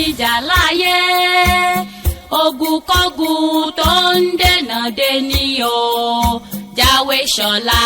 níjà láyé ogun kọ́gun tó ń dènà dèní o Jáwé Ṣọlá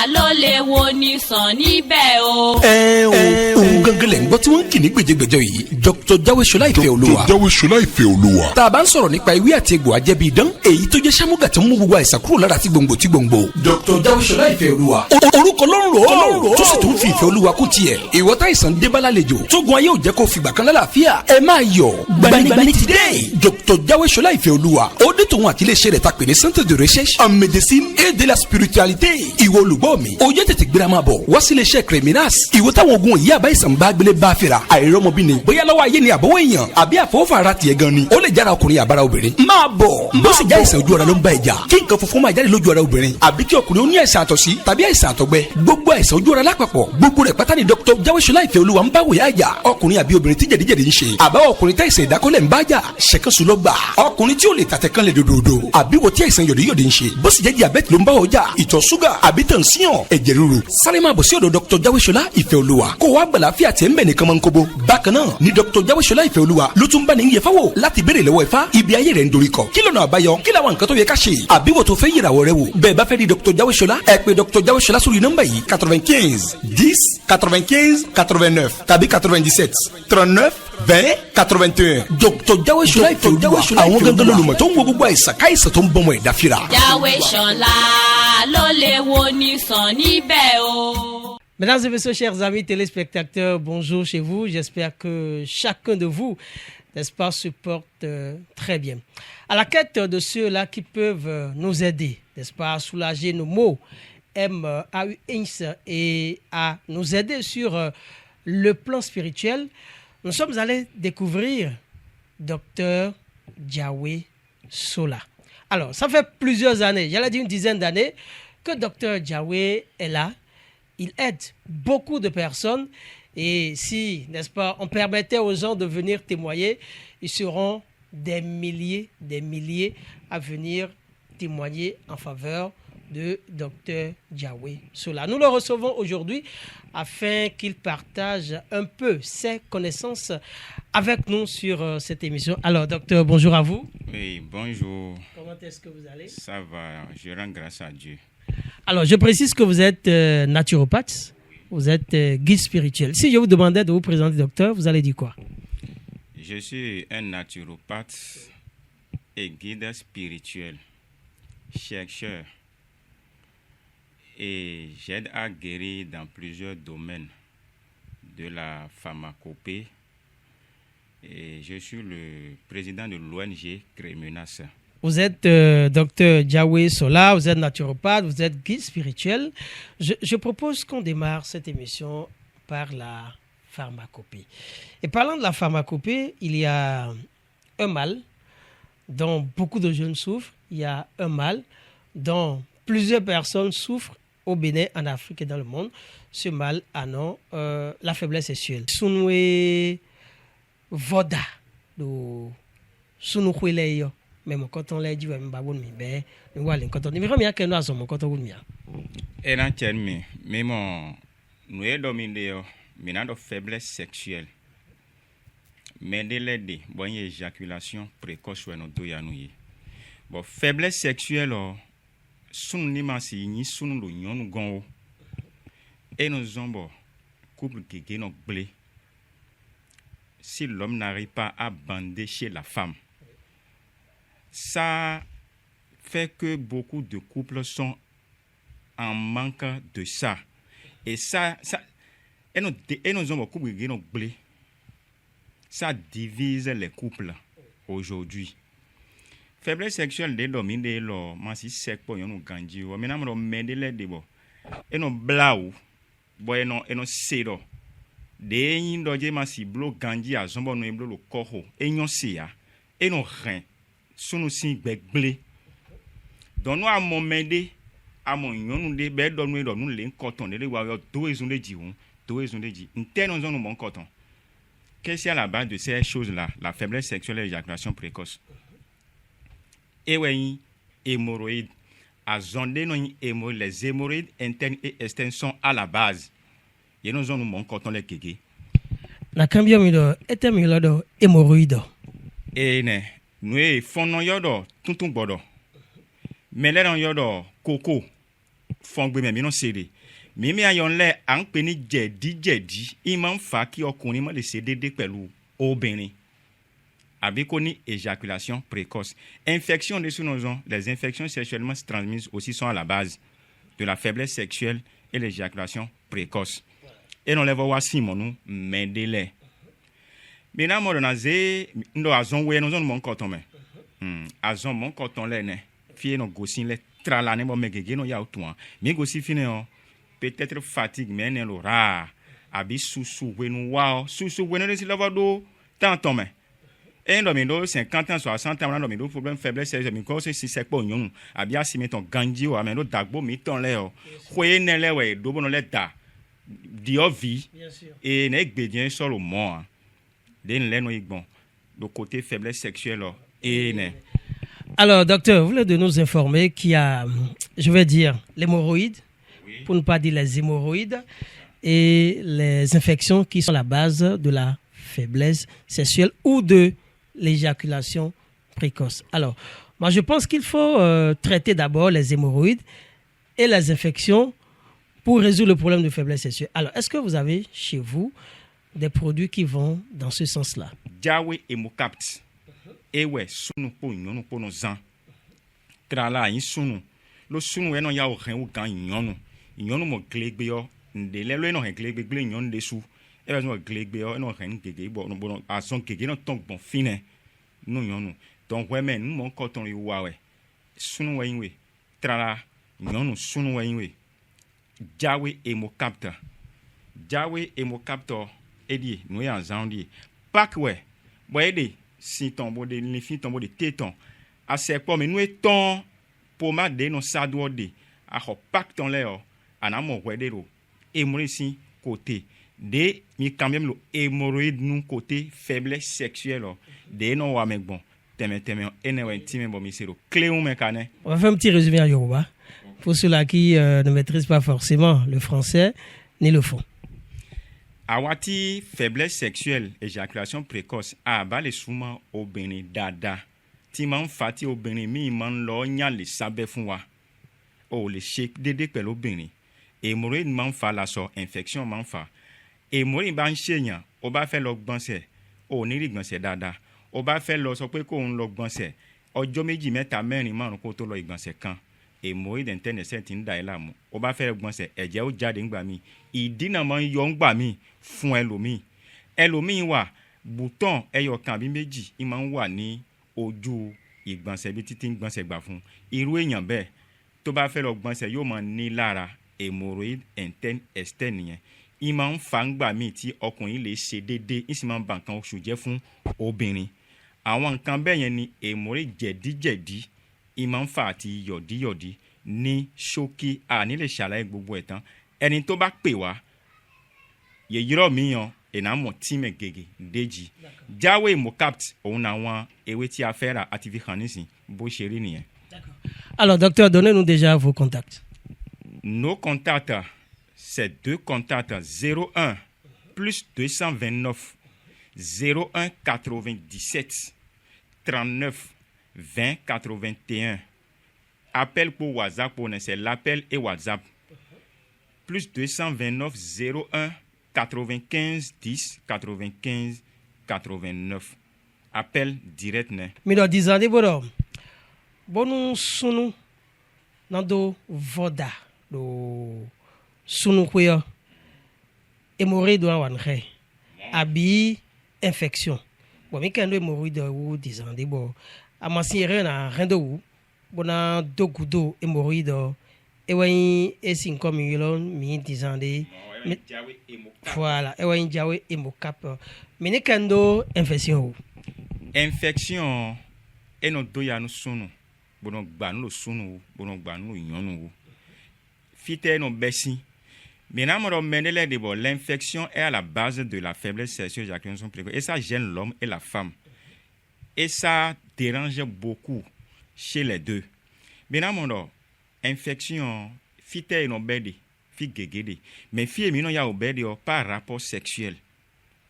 ló lè wo ní sàn níbẹ̀ o. Ohun gangan lẹ̀ ń gbọ́ tí wọ́n ń kì ní gbèjègbèjọ yìí Dr. Jáwé Ṣọlá Ìfẹ́ Olúwa. Dr. Jáwé Ṣọlá Ìfẹ́ Olúwa. Tá a bá ń sọ̀rọ̀ nípa ewé àti egbò ajẹ́bí idán èyí tó jẹ́ sámúgà tó ń mú gbogbo àìsàn kúrò lára tí gbòǹgbò tí gbòǹgbò. Dr. Jáwé Ṣọlá Ìfẹ́ Olúwa. Orúkọ ló ń rò ó tó sì tún fi ìfẹ́ Olúwa kún tiẹ̀. Ìwọ táìsàn dé bá lálejò tógun ayé ò jẹ́ kó fìgbà kan lálàáfíà. Ẹ máa yọ̀ gbanigbani ti dé. Dr. Jáwé Ṣọlá Ìfẹ́ Olúwa. Ó dé tòun àti iléeṣẹ́ rẹ̀ ta pè ní Centre de recherche en médecine et de la spiritualité. Ìwọ olùgbọ́ mi ó yẹ tètè gbéra máa bọ̀ wá sí iléeṣẹ́ Creminas. Ìwọ táwọn ogun yìí àbá ìsàn bá gbélé bá fira àìrọ́mọbí ni bóyá lọ́wọ́ ayé ni àbọ̀wọ́ èèyàn àbí àfọwọ́fà ara tiẹ̀ gan ni ó lè jára ọkùnrin àbára obìnrin. máa bọ̀ bó sì já ìsàn ojú ara ló ń bá ìjà kí nǹkan funfun máa jáde lójú ara obìnrin àbí kí ọkùnrin ó ní àìsàn àtọ̀sí tàbí àìsàn àtọ̀gbẹ gbogbo àìsàn ojú ara lápapọ̀ gbogbo rẹ̀ pátá ni Dr. Jáwé Ṣọlá Ìfẹ́ Olúwa ń bá wòyá ìjà ọkùnrin àbí obìnrin tí jẹ̀díjẹ̀dí ń ṣe àbáwọ̀ ọkùnrin tí àìsàn ìdákọ́lẹ̀ ń bá jà ṣẹ̀kánṣu ló gbà ọkùnrin tí ó lè tàtẹ̀ kan lè dòdòdò àbí wo tí àìsàn yọ̀díyọ̀dí ń ṣe bó sì jẹ́ diabẹ́tì ló ń bá ọjà ìtọ̀ ṣúgà àbí tànsíọ̀n ẹ̀jẹ̀ ríru sáré máa bọ̀ sí ọ̀dọ̀ Dr. Jáwé Ṣọlá Ìfẹ́ Olúwa kó wá gbàláfíà tẹ̀ ń bẹ̀ nìkan mọ́ ń kóbó bákan náà ni Dr. Jáwé Ṣọlá Ìfẹ́ Olúwa ló tún bá ní yẹ fáwọ̀ láti béèrè lọ́wọ́ Ifá ibi ayé rẹ̀ ń dorí kọ kí lọ́nà àbáyọ kí làwọn nǹkan tó yẹ ká ṣe àbí wò tó fẹ́ yìràwọ̀ rẹ wò bẹ́ẹ̀ bá fẹ́ rí Dr. Jáwé Ṣọlá ẹ pè Dr. Jáwé Ṣọlá sórí nọ́mbà yìí 95 10 95 89 tàbí 97 39 20 81 Dr. Jáwé Ṣọlá Ìfẹ́ Olúwa àwọn gangan lolùmọ̀ tó ń wo gbogbo àìsàn káìsàn tó ń bọ́mọ ẹ̀dá fira. Jáwé Ṣọlá ló lè wo ní sàn níbẹ̀ o. Mesdames et messieurs, chers amis téléspectateurs, bonjour chez vous. J'espère que chacun de vous, n'est-ce pas, supporte très bien. À la quête de ceux-là qui peuvent nous aider, n'est-ce pas, à soulager nos maux, MAUX et à nous aider sur le plan spirituel, nous sommes allés découvrir Dr. Jáwé Ṣọlá. Alors, ça fait plusieurs années, j'allais dire une dizaine d'années, que Dr. Jáwé est là. Il aide beaucoup de personnes et si, n'est-ce pas, on permettait aux gens de venir témoigner, ils seront des milliers à venir témoigner en faveur de Dr. Jáwé Ṣọlá. Nous le recevons aujourd'hui afin qu'il partage un peu ses connaissances avec nous sur cette émission. Alors, docteur, bonjour à vous. Oui, bonjour. Comment est-ce que vous allez? Ça va, je rends grâce à Dieu. Alors, je précise que vous êtes naturopathe, vous êtes guide spirituel. Si je vous demandais de vous présenter, docteur, vous allez dire quoi? Je suis un naturopathe et guide spirituel, chercheur, et j'aide à guérir dans plusieurs domaines de la pharmacopée. Et je suis le président de l'ONG Creminas. Vous êtes docteur Jáwé Ṣọlá, vous êtes naturopathe, vous êtes guide spirituel. Je propose qu'on démarre cette émission par la pharmacopée. Et parlant de la pharmacopée, il y a un mal dont beaucoup de jeunes souffrent. Il y a un mal dont plusieurs personnes souffrent au Bénin, en Afrique et dans le monde. Ce mal a nom la faiblesse sexuelle. Sunwe voda do sunukweleyo. Même quand on l'a dit, même pas bon mi ben, nous allons quand on dit mais combien que nous avons quand on dit. Et dans quel mais même nous est dominé maintenant de faiblesse sexuelle. Mais de l'aide, bon éjaculation précoce ou non doyanouye. Bon faiblesse sexuelle sunu ni masi ni sunu lo nyonu gon et nos zombo couple qui no blé. Si l'homme n'arrive pas à bander chez la femme, ça fait que beaucoup de couples sont en manque de ça. Et ça et nos hommes couple qui no blé, ça divise les couples aujourd'hui. Faiblesse sexuelle de l'homme, de l'homme, mais si c'est pour yon ganji, ou maintenant on met de l'aide bo, et non blau, bo et non séro. De yin doje ma si blo ganji a zombo no blo lo koho, et yon sia, et non rien, sunu si gbegble. Don nous a mon mende, a mon yon de be don nous le coton, de wa do ezun de ji un, do ezun de ji. Interne on mon coton. Qu'est-ce à la base de ces choses-là, la faiblesse sexuelle et l'éjaculation précoce? Et oui, hémorroïdes. À zonder les hémorroïdes internes et externes sont à la base. Et nous avons mon coton les kéké. na cambio mi do ete mi lo do hémorroïde. Ne nous fono yodo tuntun gbodo meleron yodo koko fongbe me mi no sere mi ayon le an pe ni jedi imam fa ki ọkùnrin mo lè ṣe dédé pẹ̀lú obìnrin àbí kó ní éjaculation précoce. Infection des sous-nosons, les infections sexuellement transmises aussi sont à la base de la faiblesse sexuelle et l'éjaculation précoce. Et non les voir si mon mendele. Maintenant mo na ze ndo azon we no zon mon koton me. Azon mon koton le ne. Fie no gosin le trala ne mo megege no ya otuan. Mi gosi fine o peut-être fatigue mais ne lo ra. Abi susu we no wa susu we no si lavado tanton me. Et dans mes 50 ans, 60 ans, dans mes problèmes faiblesse, mais quand c'est si c'est pas on a bien si mettons ganji ou ameno dagbo mettons léo, croyez ne léo, dobo no leta, diovi, et n'est bien sur le mort. Den l'en bon, le côté faiblesse sexuelle et ne. Alors, docteur, vous voulez de nous informer qu'il y a, je vais dire, l'hémorroïde, oui, pour ne pas dire les hémorroïdes, et les infections qui sont la base de la faiblesse sexuelle ou de l'éjaculation précoce. Alors, moi je pense qu'il faut traiter d'abord les hémorroïdes et les infections pour résoudre le problème de faiblesse sexuelle. Alors, est-ce que vous avez chez vous des produits qui vont dans ce sens-là? Jawe Hemocapt. Ewe sunu po nyonu po no zan. Trala yin sunu. Lo sunu e no ya o ren o gan nyonu. Nyonu mo glegbe yo ndele lo e no ren glegbe nyonu desu. E va no glegbe yo e no ren gege bo no a son gege no ton bon fine. No nyonu. Donc ouais men nous mon coton yo wa we. Sunu we yin we. Trala nyonu sunu we yin we. Jawe Hemocapt. Jawe Hemocapt edi no ya zan di. Pak we. Bo edi si tombo de ni fi tombo de téton a se po me nou eton pomade de no sadwo de a ho pak ton le o ana mo wede ro hémorroïde si côté de mi quand même le hémorroïde nou côté faiblesse sexuelle de no wa me bon teme ene wa intime bon mi sero clé ou me kané. On va faire un petit résumé en Yoruba pour ceux-là qui ne maîtrisent pas forcément le français ni le fond. Awati faiblesse sexuelle, éjaculation précoce, abale souvent au bene dada. Ti man fati au bene mi man lo nya le sabe funwa. O le shake dede pelo bene. Hémorroïde man fa la so infection man fa. Hémorroïde ban chenya, o ba fe lo gbanse. O ni ri gbanse dada. O ba fe lo so pe ko on lo gbanse. Ọjọ́ méjì mẹ́ta mẹ́rin márùn kó tó lọ ìgbọ̀nsẹ̀ kan. Hémorroïde interne ti ń da ẹ láàmú. O bá fẹ́ gbọ̀nsẹ̀ ẹ̀jẹ̀ ó jáde ńgbà mí. Ìdínà máa ń yọ ńgbà mí fún ẹlòmíì wà bùtọ̀n ẹyọ kan àbí méjì í máa ń wà ní ojú ìgbọ̀nsẹ̀ bí títí ń gbọ̀nsẹ̀ gbà fún irú èèyàn bẹ́ẹ̀ tó bá fẹ́ lọ gbọ̀nsẹ̀ yóò máa ní lára hémorroïde interne externe yẹn í máa ń fa ńgbà mí tí ọkùnrin lè ṣe déédéé í sì máa ń ba nǹkan oṣù jẹ́ fún obìnrin àwọn nǹkan bẹ́ẹ̀ yẹn ni hémorroïde jẹ̀díjẹ̀dí í máa ń fa àti yọ̀díyọ̀dí ní ṣókí àní lè ṣàlàyé gbogbo ẹ̀ tán ẹni tó bá pè wá yeyiro miyan enamo time gege deji Jawe Hemocapt òun àwọn ewé tí a fẹ́ rà àti fi hàn nísìn bó ṣe rí nìyẹn. Alors docteur, donnez-nous déjà vos contacts. Nos contacts c'est 2 contacts 01 plus 229 01 97 39 20 81. Appel pour WhatsApp, c'est l'appel et WhatsApp. Plus 229 01 95 10 95 89. Appel direct ne. Mido dizande bodo. Bonu sunu nando voda do sunu kuya hémorroïde wan re. Abi infection. Bon mi kendo hémorroïde ou dizande bo. Amasi na rendo ou bona dokudo hémorroïde ewayin esin comme yelon mi dizande. Voilà, ewayin Jawe Hemocapt. Mais ne kendo infection. Infection eno doya no sunu. Bono gba no sunu, bono gba no yonu. Fite no besi. Maintenant, mon menele de bon, l'infection est à la base de la faiblesse sexuelle éjaculation précoce et ça gêne l'homme et la femme. Et ça dérange beaucoup chez les deux. Maintenant, mon infection fite no bedi. Fi gegede mais fi mi no ya obedi par rapport sexuel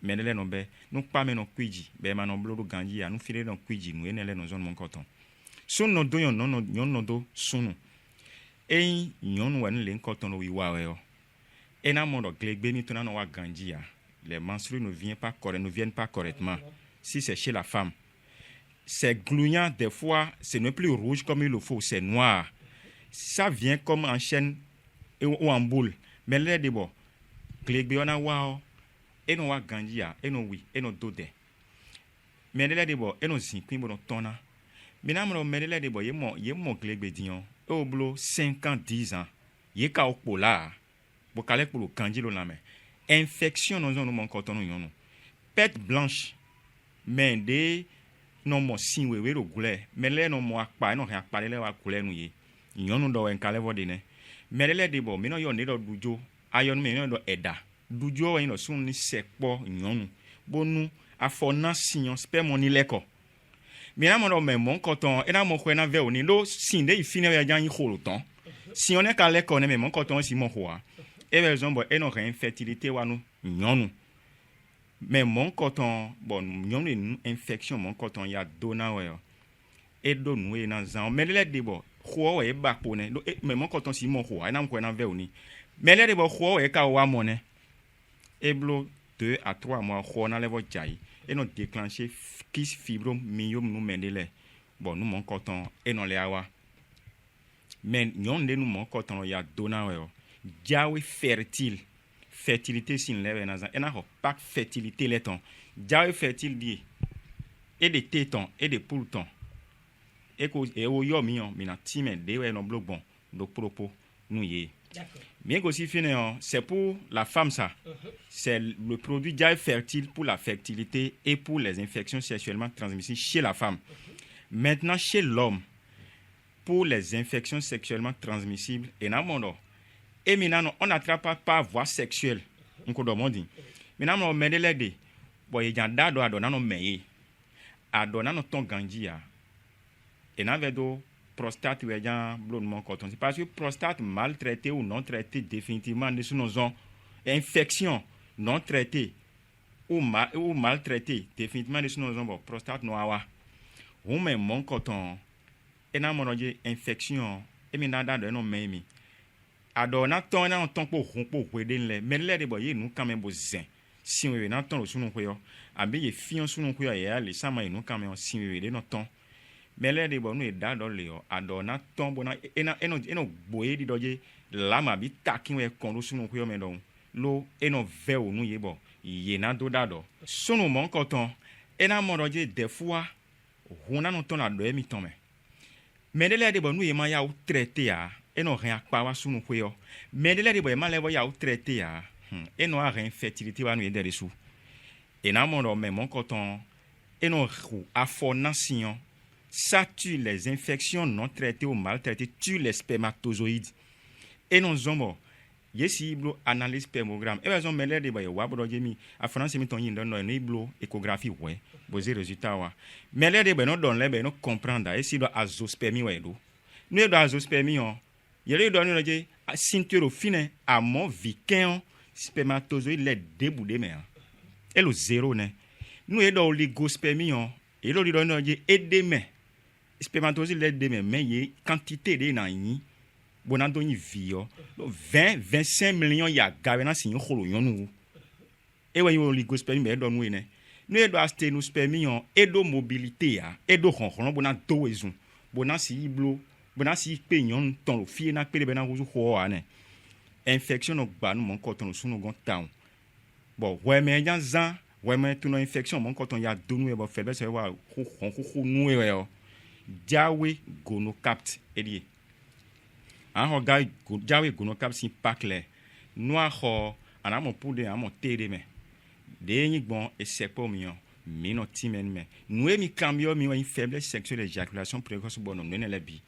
menele no be no pa me no kwiji be ma no blodo ganji ya no fire no kwiji no enele no zone mon koton sunu do yon no do sunu ein yon wan le koton wi wa we o ena mo do glegbe ni to na no wa ganji ya les menstrues ne viennent pas correctement si c'est chez la femme. C'est gluant des fois, ce n'est plus rouge comme il le faut, c'est noir. Ça vient comme en chaîne ou en boule. Mais là, d'abord, glegbe on a wa et no wa ganji ya et no wi et no dode. Mais là d'abord, et no zinkwi bo no tona. Mais na mo mais là d'abord, ye mo glegbe dion. E oblo 5 ans 10 ans. Ye ka okpola. Bo kale pour le kanji lo na me. Infection non zone mon coton non. Pète blanche. Mais de non mo sin wewe ro gule. Mais le non mo akpa non rien parler wa gule nu ye. Yon do en kale vo de ne. Mais le debo me no yon ne do dujo. Ayon me no do eda. Dujo wa no sun ni sekpo yon. Bonu afona sinyon sperme ni leko. Mais na mo do me mon coton e na mo ko na ve oni lo sin de ifine ya jan yi holo ton. Si on est ka leko ne me mon coton si mon hoa. Et raison bon et non infertilité wa nous nyonu mais mon coton bon nyonu une infection mon coton ya dona we et do nous e na zan mais le debo ho we ba po ne mais mon coton si mon ho na ko na ve oni mais le debo ho we ka wa mo ne et blo 2 à 3 mois ho na levo jai et non déclencher kyste fibromyome nous mendele bon nous mon coton et non le awa mais nyon de nous mon coton ya dona we Jawe fertile fertilité sin leve na ena ho pas fertilité leton jawe fertile di et de téton et de poulton et ko e o yo mion mina time de we no blog bon do propos nous y d'accord bien aussi fini c'est pour la femme ça c'est le produit jawe fertile pour la fertilité et pour les infections sexuellement transmissibles chez la femme maintenant chez l'homme pour les infections sexuellement transmissibles et na mono et maintenant on n'attrape pas par voie sexuelle on ko do modi maintenant on medele de boy jan dado ado na no meye ado na no ton ganji ya et na vedo prostate we jan blood mon coton c'est parce que prostate maltraité ou non traité définitivement de nos zones infection non traité ou maltraité définitivement de nos zones prostate no awa ou même mon coton et na mo roje infection et maintenant dado no memi ado na ton na ton po honpo kwede nle mais le de boye nu quand même bozin si we na ton sunu kwo abi ye fion sunu kwo ya le sama nu quand même si we de no ton mais le de bo nu e da do le ado na ton bona eno boye di doje la ma bi takin we kon sunu kwo me don lo eno ve o nu ye bo ye na do da do sunu mon koton ena mo doje des fois hona no ton la do mi ton mais le de bo nu ye ma ya o traiter ya et non rien pas wa sunu kwo mais de les boy mal les ya ou traité ya et non rien fertilité wa nous aider dessous et na mon mais mon coton et non a formation ça tue les infections non traitées ou mal traitées tue les spermatozoïdes et non zombo yesi blo analyse spermogramme et raison mais les boy wa bro jemi a France mi ton yin don no blo échographie ouais bosé résultat wa mais les boy non don les boy non comprendre et si do azospermie ouais do nous do azospermie yele do ni je ceinture fine à mon viquin spermatozoïde les déboudé mais et le zéro ne nous e do oligospermie et le do ni je edeme spermatozoïde les deme mais y quantité de na yin bonando ni vio 20-25 millions ya gawe na sin kholo yonu e wa oligospermie mais do nous ne nous e do asténospermie et do mobilité ya et do khonkhon bona do ezun bona si iblo bona si peñon ton fie na pele bena ruzu ho ane infection no gba no mon coton sunu gon town bon we me jan zan we me tuno infection mon coton ya donu e bo febe se wa ho nu e o jawe gonocapt edie an ho ga jawe gonocapt si pakle noa ho anamo pude amo tede me de ni bon e sepo mion mino timen me nous mi cambio mi une faiblesse sexuelle éjaculation précoce bon non ne bi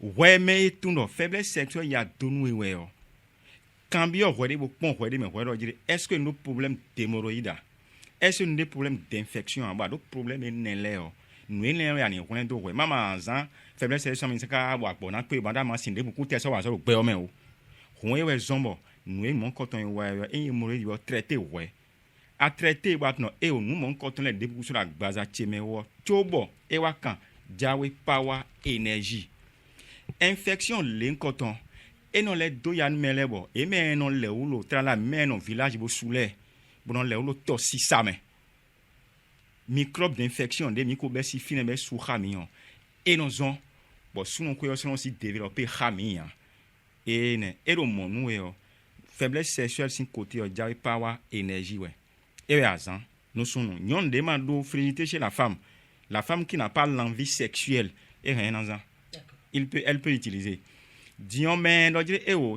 ouais mais tout no faiblesse sexuelle ya donu we o cambio wede bo pon wede me wede dire est-ce que nos problèmes d'hémorroïdes est-ce que nous des problèmes d'infection ba do problème enele o nous ne ya ni won do we mama anzan faiblesse sexuelle mi saka wa bon na pe banda ma sin de beaucoup test wa so gbe o me o won we zombo nous mon coton we e hémorroïde yo traité we a traité maintenant et nous mon quand on les débouche sur la base à Tchemewo Chobo et Wakan Jawe Power Energy infection l'incoton et non les doyan melebo et mais non les oulo tra la mais non village bo soule bon les oulo tossi same microbe d'infection des microbes si fine be sou khamion et non zon bon sous non ko yo si développer khamion et ne et le monu yo faiblesse sexuelle sin côté Jawe Power Energy ouais. Et azan, nous sommes nous demande de fragilité chez la femme qui n'a pas l'envie sexuelle et rien dans ça. Elle peut utiliser. Dion mais donc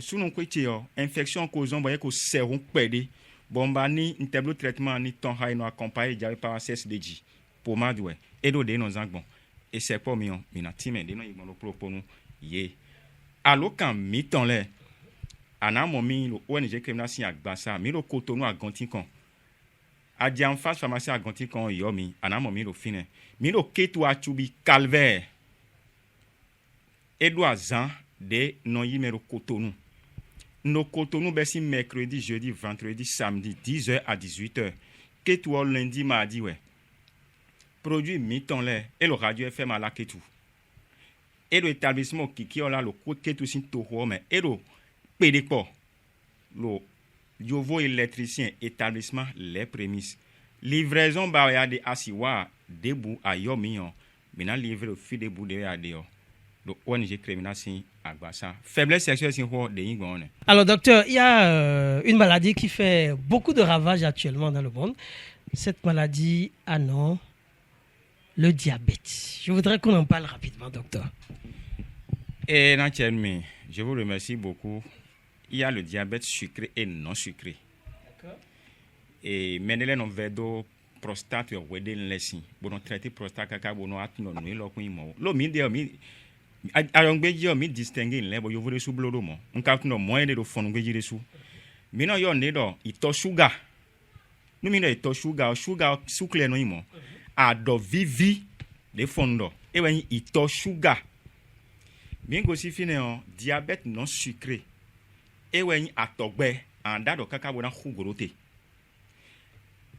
sous nous côté infection causant voyez que sérum pédé bombani un tableau traitement ni ton hay no accompagné Jawe Power CSDG pomade ouais et do de nos bon et c'est pas mieux mina time de no igno propos nous yé allo kan mi ton le ana momi lo ONG criminal sin agbasa mi lo Cotonou à Gontikon a di en face pharmacie à Gontikon yomi ana momi lo fine mi lo ketu a chubi calvaire Edouard Zan de non yimero Cotonou no Cotonou besi mercredi jeudi vendredi samedi 10h à 18h ketu lundi mardi ouais produit mi-temps là et le radio FM à la ketu et le établissement qui là le ketu sin toho mais et le pédépo le yovo électricien établissement les prémices livraison ba de asiwa debout à yomion maintenant livrer le fil debout de adeo le ONG criminal sin agbasa faiblesse sexuelle sin ho de yingone. Alors docteur, il y a une maladie qui fait beaucoup de ravages actuellement dans le monde. Cette maladie le diabète. Je voudrais qu'on en parle rapidement, docteur. Et naturellement, je vous remercie beaucoup. Il y a le diabète sucré et non sucré. D'accord. Et maintenant, on va do prostate ou wedding lesson. Bon, on traite prostate kaka bon on atno no lo kun mo. Lo mi de mi ayongbeji mi distinguer le bo yo vore su blodo mo. On ka tno mo ene do fonu gbeji resu. Mi no yo ne do ito sugar. Nu mi no ito sugar sucre no imo. Ado vivi de fondo. E wen ito sugar. Bien go si fine diabète non sucré. E wen atogbe anda do kaka bona khugorote.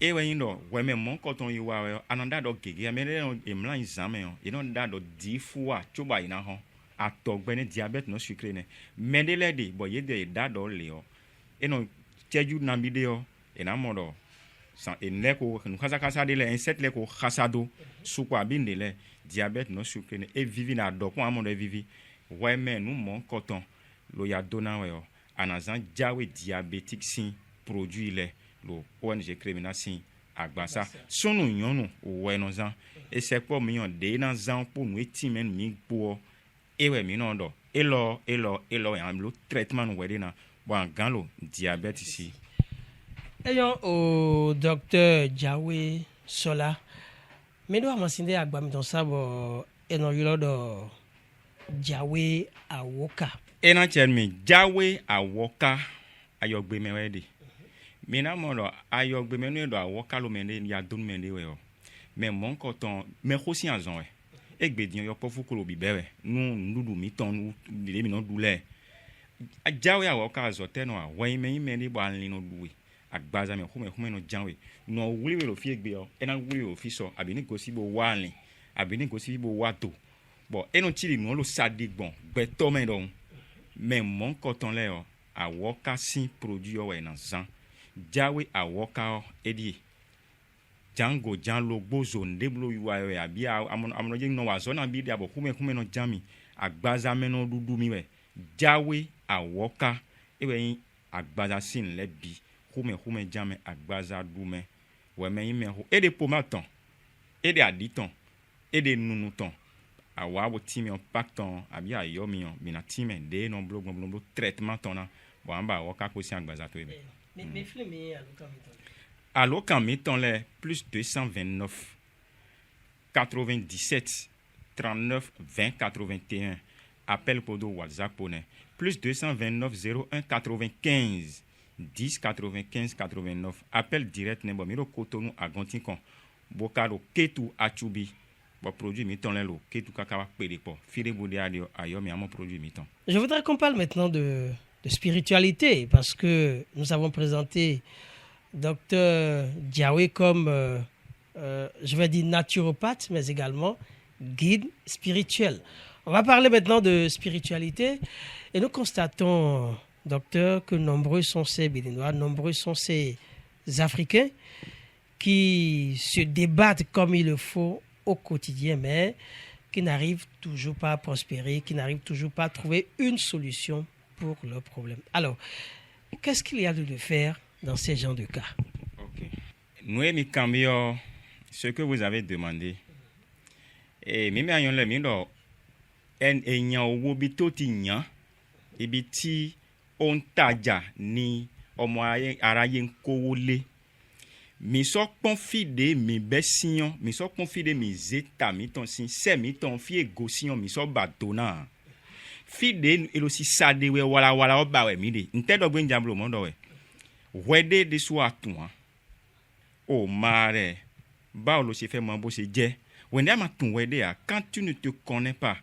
E wen no we me mon koton yiwa ananda do gege amene emla examen e no da do difua choba ina ho atogbe ne diabète non sucré ne mendele de boye de da do leo e no teju na video e na modo san eneko nkasa de le insect le ko khasado sukwa binde le diabète non sucré ne e vivi na do ko amodo vivi we me nu mon koton lo ya dona we anazan jawe diabétique sin produit le lo ONG criminal sin agbasa sunu nyonu we no zan e se po mi yon de na zan po nu etimen mi po e we mi no do e lo yan lo traitement no we de na bon gan lo diabète ici. Ayons au docteur Jawe Sola me do amasinde agba mi don sabo eno yilo do Jawe Awoka ena chelmi Jawe Awoka ayogbe mewede mina modo ayogbe menu do Awoka lo mende ya don mende we o me mon koton me khosi azon we egbedion yo pofu ko lo bibewe nu ndudu mi ton nu le mi no dule Jawe Awoka azote no awen me mende bo anli no duwe agbaza me khume no janwe no wuli lo fi egbe o ena wuli lo fi so abi ni gosi bo wanli abi ni gosi bo wato bon eno tiri no lo sadigbon beto me don mais mon coton le o Awoka sin produit o we na zan Jawe Awoka edi jango jan lo gbozo ndeblo yuwa we abi amono je no wa zona bi de abo khume no jami agbaza me no dudu mi we Jawe Awoka ewe agbaza sin le bi khume jame agbaza dume we me yin me ho e de pomaton e de aditon e de nunuton awa bo timi on pacton abi ayo mi on mina timi de non blog traitement tona bo amba Awoka ko si agbaza to ebe mais flemme allo kan mi ton le plus 229 97 39 20 81 appel pour do WhatsApp pone plus 229 01 95 10 95 89 appel direct ne bo mi ro Cotonou à Gontikon bokaro ketu achubi bon produit mi-temps là lo ketu kakawa pédépo fire bode adio ayo mi amo produit mi-temps. Je voudrais qu'on parle maintenant de spiritualité parce que nous avons présenté docteur Diawé comme, je vais dire naturopathe, mais également guide spirituel. On va parler maintenant de spiritualité et nous constatons, docteur, que nombreux sont ces Béninois, nombreux sont ces Africains qui se débattent comme il le faut au quotidien, mais qui n'arrivent toujours pas à prospérer, qui n'arrivent toujours pas à trouver une solution pour leurs problèmes. Alors, qu'est-ce qu'il y a de faire dans ces genres de cas? Ok. Nous, Cambio, ce que vous avez demandé, et même à yon le mindo, en enyan wobito ti nyan, ebiti on taja ni omoaye araye nkowole. Mi so confide mi besion, mi so confide mi zeta mi ton sin, se mi ton fi egosion mi so badona. Fide elo si sade we wala oba we mi de. Nte do gbe njablo mondo we. Wede de so atun. O mare. Ba o lo se fait mo bo se je. Wende ma tun wede a, quand tu ne te connais pas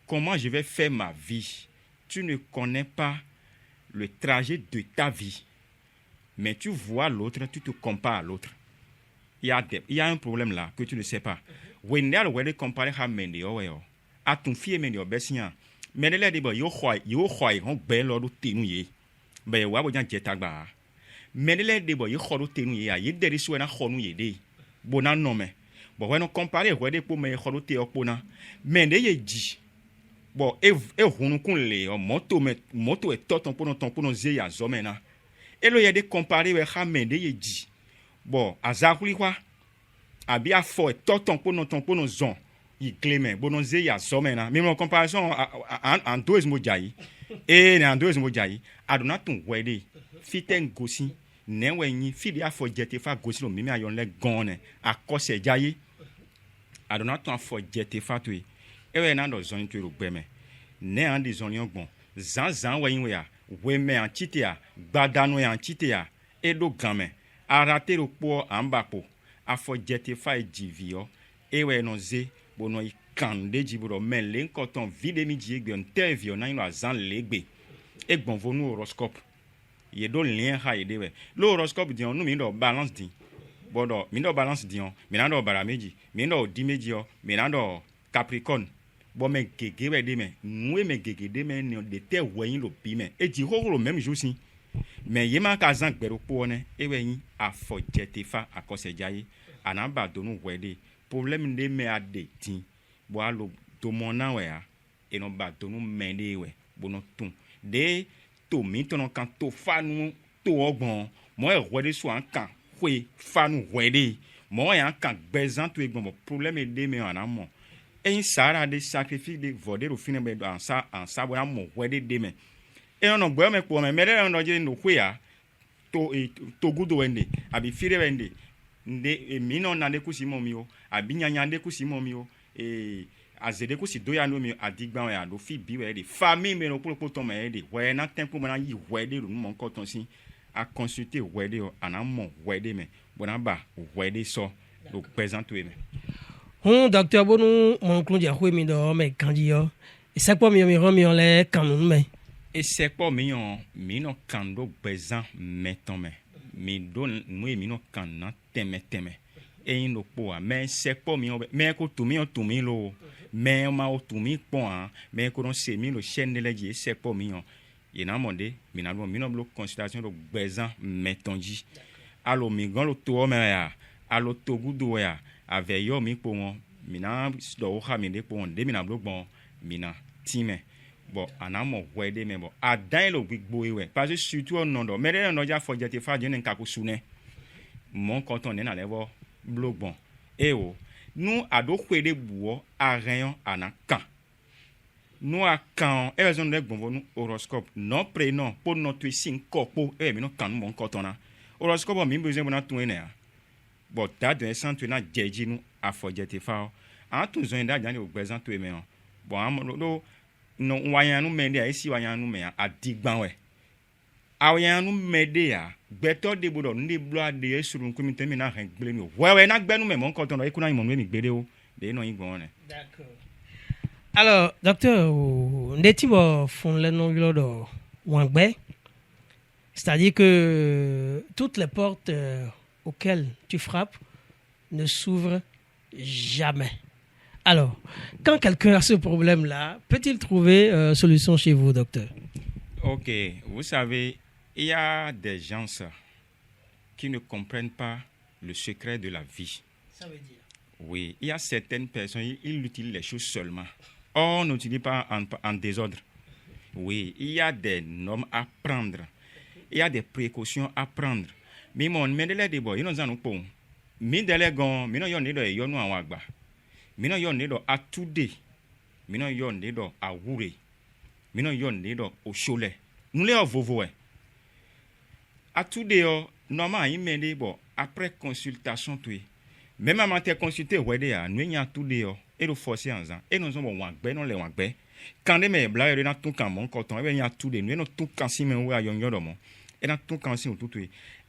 comment je vais faire ma vie, tu ne connais pas le trajet de ta vie. Mais tu vois l'autre, tu te compares à l'autre. Il y a un problème là que tu ne sais pas. When they are comparer à mende yo, à ton fille mende yo besia. Mais les dit yo khoi on be lo do tenu ye. Be wa bo jan jetagba. Mais les dit yo khoi do tenu ye, ye deri so na khonu ye de. Bona no me. Bon when on comparer we pour me khoi do te opona. Mende ye ji. Bon e hunu kun le moto e toton pour no ze ya zomena. Et là, il y a des comparés avec Hamende Yeji. Bon, à Zahuli, quoi. À bien fort, tout ton pour nos zon. Il clément, bon, nos zéya, somena. Même en comparaison, en deux mojaï. Et en deux mojaï. Adona ton wede. Fiten gosi. Nenweni, fili a fo jete fa gosi lo mimi ayon le gone. A kose jayi. Adona ton fo jete fa tui. Ewe nan do zon tu lo beme. Ne an di zon yon bon. Zan wayin ya. Weme en chitea, badano en chitea, edo game, arate le po en bapo, a fo jete fa e jivio, ewe no ze, bono i kande jiburo, men len koton vide mi jigbe, on tervio na ino azan legbe, ek bon vonu horoscope, ye do lien ha yedewe, lo horoscope dion, nou mi do balance di, bodo, mi do balance dion, mi nan do barameji, mi do dimeji yo, mi nan do capricorne. Bon mais gege we de men nous mais gege de men de te weyin lo bi men e di ho lo même jour si mais yema ka zan gbero po ne e weyin a fo jete fa akose jaye anamba do nu wede problème de me ade tin bo alo do mona we a e no ba do nu mende we bo no tun de to mi to no kan to fa nu to ogbon mo e wede so an kan we fa nu wede mo e an kan gbezan to egbon problème de me anamo. Et ça des sacrifices de voder au final en ça voilà mon wedding demain et on boit mais pour mais on dit no kwea to good wende abi fire wende nde mi no na de kusimo mio abi nyanya de kusimo mio e azede kusi do ya no mi adigba ya do fi bi we de famille me no pour ton me de we na tempo mo na yi wedding lu mon koton si a consulter wedding ana mon wedding me bona ba wedding so do présente we me. Docteur Bonou, mon clou de Hui Mido, mais candio. Et c'est pas mieux, mi les canons, mais. Et c'est pas mieux, mino cando bezan, mettons, mais don, nous, mino canan, teme. Et il nous poa, mais c'est pas mieux, mais que tout mi lo, mais ma o tout mi point, mais que l'on s'est mis le chêne de l'édier, c'est pas mieux. Il n'a demandé, mino blo consultation de bezan, mettons, alors, mi gon lo to me alors, to gudo ya. Avec yo mi pour moi mina do ha mi de pour de mina blog bon mina time bon anamo wede me bon adan lo gbigbo we parce que surtout on non do mais on ja for jete fa je nka ko sune mon content na levo blog bon e o nous ado kwede buo arayon anakan nous a kan e raison de bon nous horoscope non prénom pour notre signe corpo e mi no kan mon content na horoscope mi besoin bona tout ene. Bon, t'as de centre na jeji nous a forjete fa en tout zone da jani o gbezan to eme bon no wayan nu mende a esi wayan nu me a digban we a wayan nu mede a gbeto de bodo ndi blo de esuru nku mi temi na ren gbele mi wewe na gbenu me mon konton no ikuna mi mo mi gbede o de no igbon ne. D'accord. Alors, docteur, ndeti bo fun le no yodo wangbe C'est-à-dire que toutes les portes auxquelles tu frappes ne s'ouvrent jamais. Alors, quand quelqu'un a ce problème-là, peut-il trouver solution chez vous, docteur? Ok, vous savez, il y a des gens qui ne comprennent pas le secret de la vie. Ça veut dire? Oui, il y a certaines personnes, ils utilisent les choses seulement. On n'utilise pas en désordre. Oui, il y a des normes à prendre. Il y a des précautions à prendre. Mais mon médele de boy, ils n'ont pas de médele gon, mais non yon nedo yonu awagba. Mais non yon nedo à tout dé. Mais non yon nedo à woure. Mais non yon nedo au cholet. Nous les vovoé. À tout dé normalement il mène bon après consultation tout. Même à m'inter consulter wede a nous y a tout dé et le forcer en zan. Et nous avons wagbe non les wagbe. Quand les me blague dans tout quand mon coton et y a tout dé nous non tout quand si mais ou a yon yodomo. Et dans tout quand si tout tout.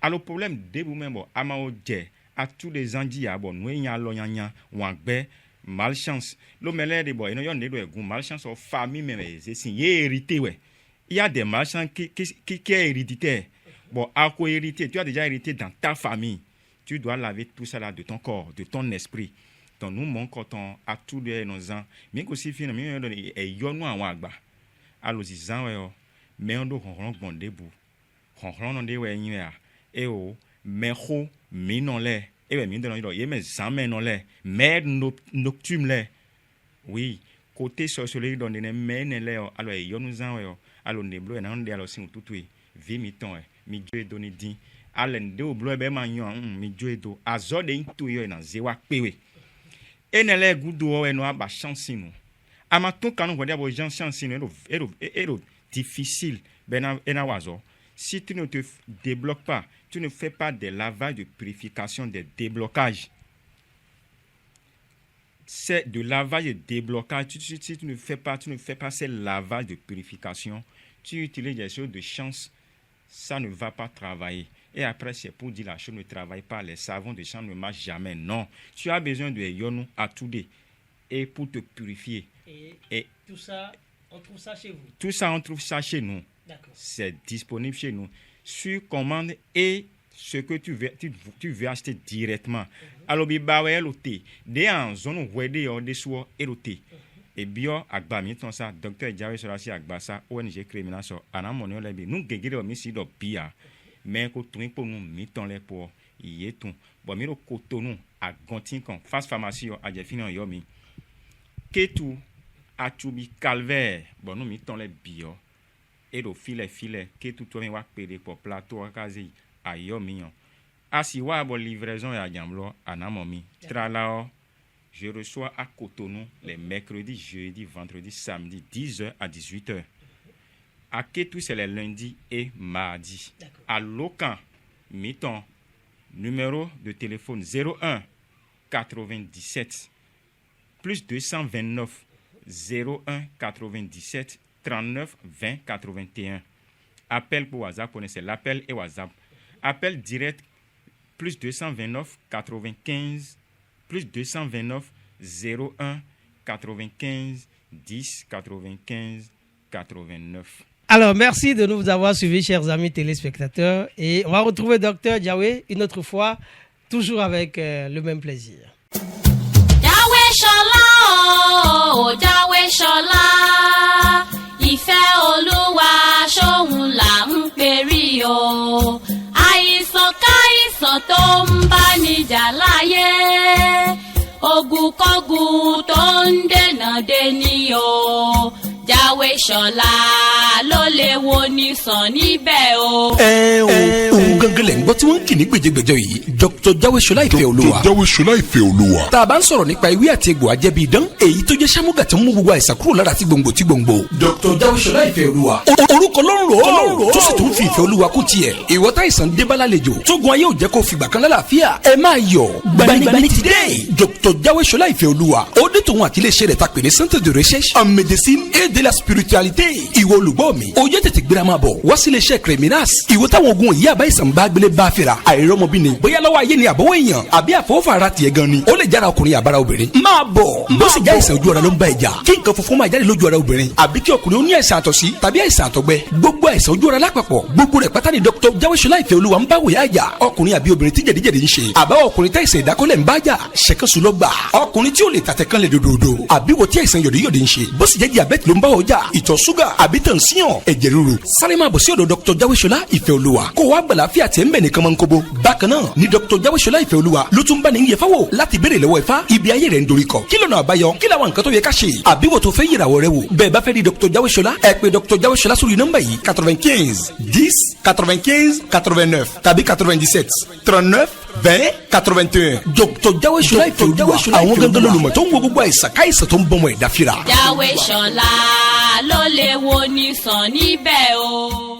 Alors problème de vous même bon ama o dje à tous les andis à bon nous y a loyanya wagbe malchance. Le mêlé de boy non yon ne doit malchance aux famille même c'est hérité ouais. Il y a des malchances qui est héréditaire. Bon, à quoi hériter? Tu as déjà hérité dans ta famille. Tu dois laver tout ça là de ton corps, de ton esprit. Donc nous mon coton à tous les nos ans. Mais aussi finalement et yonou en wagba. Alors ils en mais on doit bon debout. On de ouais nia. Et oh, mais ho minon les. Et ben minon les. Mais jamais non les. Mais nocturne les. Oui, côté sociologique dans les mais les. Alors yonou en alors ne blo na on alors sin tout vi mi ton mi joe doni din alen de oblo be ma yan mi joe do azo de into yo na zewa pewe enele gudu o eno aba chance nu ama ton kanu wodi abo jan chance nu ero difficile bena ena wazo si tu ne te débloques pas, tu ne fais pas des lavages de purification, des déblocages. C'est de lavage et de déblocage. Si tu ne fais pas ces lavages de purification, tu utilises des choses de chance, ça ne va pas travailler. Et après, c'est pour dire la chose ne travaille pas, les savons de champ ne marchent jamais. Non, tu as besoin de yonou à tout dé et pour te purifier. Et tout ça, on trouve ça chez vous? Tout ça, on trouve ça chez nous. D'accord. C'est disponible chez nous. Sur commande et ce que tu veux acheter directement. Alors, dès en zone où il y a des soins érotés. Et bien, agba mi ton ça, docteur Jawe Solasi agba ça, ONG criminal so, anamonio lebi, nous gegere mi si do bia, mais ko tun pour nous mi ton le pour y est tout. Bon, mi ro kotonou a gontin kon, face pharmacie a jefini yo mi. Ketu a tubi calvaire, bon nous mi ton le bio. Et do file ketu to mi wa pere pour plateau akazi a yo mi yon. Asi wa bo livraison ya jamlo anamomi. Tralao. Je reçois à Cotonou les mercredis, jeudis, vendredis, samedis, 10h à 18h. À Kétou, c'est les lundis et mardis. À Locan, mi-temps, numéro de téléphone 01 97 plus 229 01 97 39 20 81. Appel pour WhatsApp, connaissez l'appel et WhatsApp. Appel direct plus 229 95 plus 229 01 95 10 95 89. Alors, merci de nous avoir suivis, chers amis téléspectateurs. Et on va retrouver Dr Jawe une autre fois, toujours avec le même plaisir. Jawe Shola, oh Jawe Shola, ìfẹ́ Olúwa ṣóhun là ń perí o. Àìsàn káìsàn tó ń bá níjà láyé, ogun kógun tó ń dènà deni o. Jawe Shola ló lè wo ni sàn níbẹ̀ o. Ohun gangan lẹ̀ ń gbọ́ tí wọ́n ń kì ní gbèjègbèjọ yìí Dr Jawe Shola ìfẹ́ Olúwa. Dr Jawe Shola ìfẹ́ Olúwa. Tá a bá ń sọ̀rọ̀ nípa ewé àti egbò ajẹ́bí idán èyí tó jẹ́ sámúgà tó ń mú gbogbo àìsàn kúrò lára tí gbòǹgbò tí gbòǹgbò. Dr Jawe Shola ìfẹ́ Olúwa. Orúkọ ló ń rò ó tó sì tún fi ìfẹ́ Olúwa kú tiẹ̀. Ìwọ táìsàn dé bá lálejò tógun ayé ò jẹ́ kó fìgbà kan lálàáfíà ẹ máa yọ̀ gbanigbani ti dé. Dr Jawe Shola ìfẹ́ Olúwa ó dé tòun àti iléeṣẹ́ rẹ̀ ta pè ní Centre de recherche en médecine et de la spiritualité ìwọ olùgbọ́ mi ó yẹ tètè gbéra máa bọ̀ wá sílé iṣẹ́ Creminas ìwọ táwọn ogun yìí àbá ìsàn bá gbélé bá fira àìrọ́mọbí ni bóyá lọ́wọ́ ayé ni àbọ̀wọ́ èèyàn àbí àfọwọ́fà ara tiẹ̀ gan ni ó lè jára ọkùnrin àbára obìnrin máa bọ̀ bó sì já ìsàn ojú ara ló ń bá ìjà kí nǹkan funfun máa jáde lójú ara obìnrin àbí kí ọkùnrin ó ní àìsàn àtọ̀sí tàbí àìsàn àtọ̀gbẹ gbogbo àìsàn ojú ara lápapọ̀ gbogbo rẹ̀ pátá ni Dr. Jáwéṣọlá Ìfẹ́olúwa ń bá wòyá àjà ọkùnrin àbí obìnrin tí jẹ̀díjẹ̀dí ń ṣe àbáwọ̀ ọkùnrin tí àìsàn ìdákọ́lẹ̀ ń bá jà ṣẹ̀kẹ́sù lọ gbà ọkùnrin tí ó lè tàtẹ̀ kan lè dòdòdò àbí wo tí àìsàn yọ̀díyọ̀dí ń ṣe bó sì jẹ́ diabẹ́tì ló ń bá ọjà ìtọ̀ ṣúgà àbí tànsíọ̀n ẹ̀jẹ̀ ríru sáré máa bọ̀ sí ọ̀dọ̀ Dr. Jáwéṣọlá Ìfẹ́olúwa kó wá gbàláfíà tiẹ̀ ń bẹ̀ nìkan máa ń kóbó bákan náà ni Dr. Jáwéṣọlá Ìfẹ́olúwa ló tún bá ní yẹ fáwọ̀ láti béèrè lọ́wọ́ Ifá ibi ayé rẹ̀ ń dorí kọ kí lọ́nà àbáyọ kí làwọn nǹkan tó yẹ ká ṣe àbí wo tó fẹ́ yìràwọ̀ rẹ wò bẹ́ẹ̀ bá fẹ́ rí Dr. Jáwéṣọlá ẹ pè Dr. Jáwéṣọlá sórí nọ́mbà yìí 95 10 95 89 tàbí 97 39 20 81 Dr. Jáwéṣọlá Ìfẹ́olúwa àwọn gangan lolùmọ̀ tó ń wo gbogbo àìsàn káìsàn tó ń bọ́mọ ẹ̀dá fira. Jáwéṣọlá ló lè wo ní sàn níbẹ̀ o.